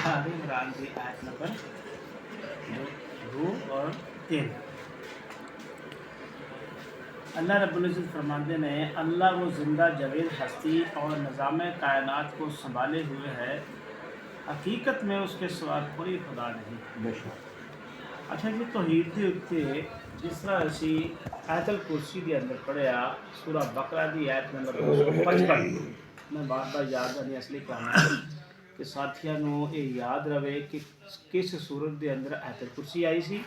آل عمران کی آیت نمبر 2 اور 3۔ اللہ رب العزت فرماتے ہیں اللہ وہ زندہ جاوید ہستی اور نظام کائنات کو سنبھالے ہوئے ہے، حقیقت میں اس کے سوا کوئی خدا نہیں۔ اچھا جی، توحید دے اتنے جس طرح اسی آیت الکرسی کے اندر پڑھیا سورہ بقرہ دی آیت نمبر 255، میں بار بار یاد کرنی اصلی کہنا کہ ساتھیاں نو یہ یاد رہے کہ کس سورت دے اندر آیت الکرسی آئی سی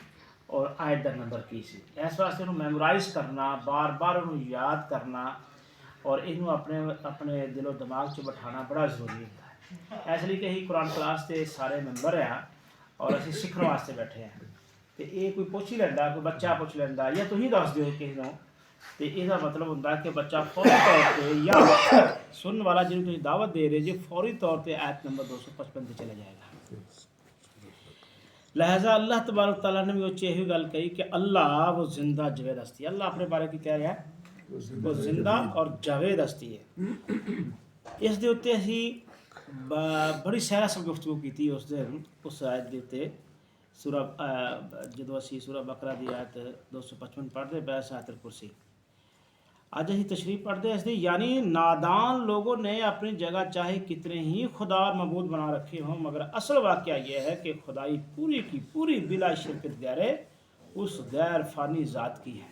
اور آیت دا نمبر کی سی۔ اس واسطے انہوں میمورائز کرنا، بار بار انہوں یاد کرنا اور انہوں اپنے دل و دماغ چ بٹھانا بڑا ضروری ہوتا ہے۔ اس لیے کہ ہی قرآن کلاس کے سارے ممبر ہیں اور اسی سیکھنے واسطے بیٹھے ہیں، تو یہ کوئی پوچھ ہی لینا، کوئی بچہ پوچھ لینا یا تھی دس دیو کسی کو، تو یہ مطلب ہوتا ہے کہ بچہ فوری طور پہ یا سننے والا جن کو دعوت دے رہے جی فوری طور پہ آیت نمبر 255 پہ چلا جائے گا۔ لہذا اللہ تبارک تعالیٰ نے بھی وہ یہی گل کہی کہ اللہ وہ زندہ جاوید ہستی ہے۔ اللہ اپنے بارے کی کہہ رہا ہے وہ زندہ اور جاوید ہستی ہے۔ اس دے اتنے اسی بڑی سہرا سب گفتگو کی تھی اس دن اس آیت دے اتنے سورہ جدو اسی سورہ بقرہ دی آیت 255 پڑھتے پہ آیت الکرسی اج اسی تشریف پڑھتے اس دی، یعنی نادان لوگوں نے اپنی جگہ چاہے کتنے ہی خدا اور معبود بنا رکھے ہوں، مگر اصل واقعہ یہ ہے کہ خدائی پوری کی پوری بلا شرکت غیر اس غیر فانی ذات کی ہے۔